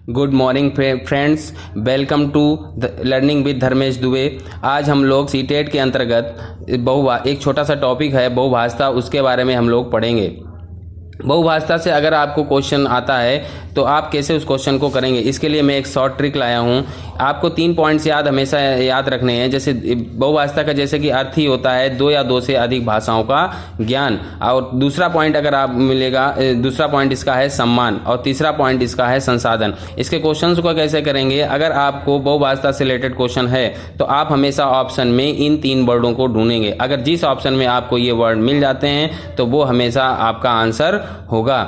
Good morning friends, welcome to learning with Dharmesh Dubey. आज हम लोग सीटेट के अंतर्गत एक छोटा सा टॉपिक है बहुभाषा, उसके बारे में हम लोग पढ़ेंगे। बहुभाषा से अगर आपको क्वेश्चन आता है तो आप कैसे उस क्वेश्चन को करेंगे, इसके लिए मैं एक शॉर्ट ट्रिक लाया हूँ। आपको 3 पॉइंट्स हमेशा याद रखने हैं। जैसे बहुभाषा का जैसे कि अर्थ ही होता है 2 या 2 से अधिक भाषाओं का ज्ञान। और दूसरा पॉइंट अगर आप मिलेगा, दूसरा पॉइंट इसका है सम्मान, और तीसरा पॉइंट इसका है संसाधन। इसके क्वेश्चंस को कैसे करेंगे, अगर आपको बहुभाषा से रिलेटेड क्वेश्चन है तो आप हमेशा ऑप्शन में इन 3 वर्डों को ढूंढेंगे। अगर जिस ऑप्शन में आपको ये वर्ड मिल जाते हैं तो वो हमेशा आपका आंसर होगा।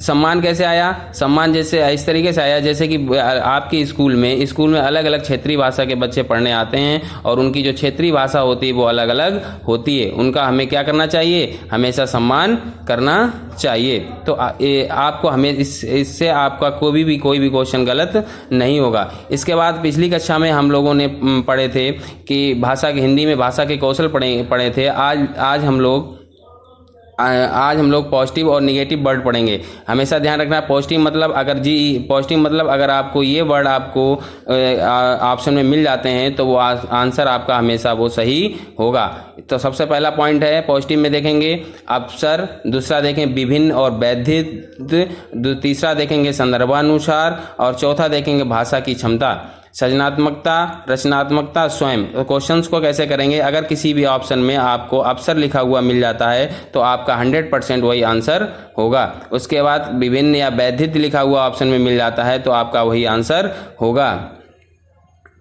सम्मान कैसे आया? सम्मान जैसे इस तरीके से आया जैसे कि आपके स्कूल में अलग अलग क्षेत्रीय भाषा के बच्चे पढ़ने आते हैं और उनकी जो क्षेत्रीय भाषा होती है वो अलग अलग होती है। उनका हमें क्या करना चाहिए? हमेशा सम्मान करना चाहिए। तो आपको हमें इससे आपका कोई भी क्वेश्चन गलत नहीं होगा। इसके बाद पिछली कक्षा में हम लोगों ने पढ़े थे कि हिंदी में भाषा के कौशल पढ़े थे। आज हम लोग पॉजिटिव और निगेटिव वर्ड पढ़ेंगे। हमेशा ध्यान रखना, पॉजिटिव मतलब अगर आपको ये वर्ड आपको ऑप्शन में मिल जाते हैं तो वो आंसर आपका हमेशा वो सही होगा। तो सबसे पहला पॉइंट है पॉजिटिव में देखेंगे अवसर, दूसरा देखें विभिन्न और वैधित, तीसरा देखेंगे संदर्भानुसार, और चौथा देखेंगे भाषा की क्षमता, सृजनात्मकता, रचनात्मकता, स्वयं। तो क्वेश्चंस को कैसे करेंगे? अगर किसी भी ऑप्शन में आपको अवसर लिखा हुआ मिल जाता है तो आपका 100% वही आंसर होगा। उसके बाद विभिन्न या वैधित लिखा हुआ ऑप्शन में मिल जाता है तो आपका वही आंसर होगा।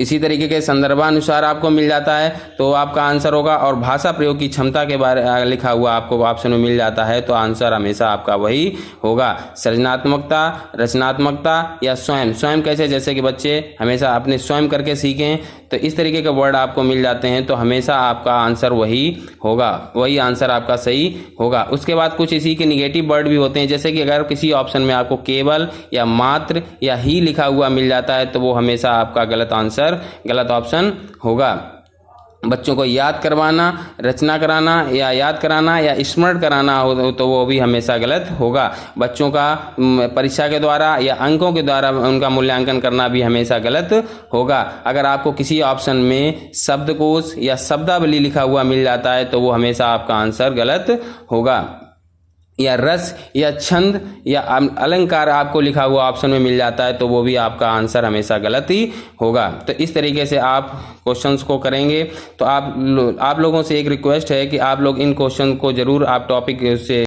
इसी तरीके के संदर्भानुसार आपको मिल जाता है तो आपका आंसर होगा, और भाषा प्रयोग की क्षमता के बारे लिखा हुआ आपको ऑप्शन में मिल जाता है तो आंसर हमेशा आपका वही होगा। सृजनात्मकता, रचनात्मकता या स्वयं कैसे? जैसे कि बच्चे हमेशा अपने स्वयं करके सीखें, तो इस तरीके के वर्ड आपको मिल जाते हैं तो हमेशा आपका आंसर वही होगा, वही आंसर आपका सही होगा। उसके बाद कुछ इसी के निगेटिव वर्ड भी होते हैं, जैसे कि अगर किसी ऑप्शन में आपको केवल या मात्र या ही लिखा हुआ मिल जाता है तो वो हमेशा आपका गलत ऑप्शन होगा। बच्चों को याद करवाना, रचना कराना या याद कराना या स्मरण कराना हो तो वो भी हमेशा गलत होगा। बच्चों का परीक्षा के द्वारा या अंकों के द्वारा उनका मूल्यांकन करना भी हमेशा गलत होगा। अगर आपको किसी ऑप्शन में शब्दकोश या शब्दावली लिखा हुआ मिल जाता है तो वो हमेशा आपका आंसर गलत होगा। या रस या छंद या अलंकार आपको लिखा हुआ ऑप्शन में मिल जाता है तो वो भी आपका आंसर हमेशा गलत ही होगा। तो इस तरीके से आप क्वेश्चंस को करेंगे। तो आप लोगों से एक रिक्वेस्ट है कि आप लोग इन क्वेश्चन को जरूर आप टॉपिक से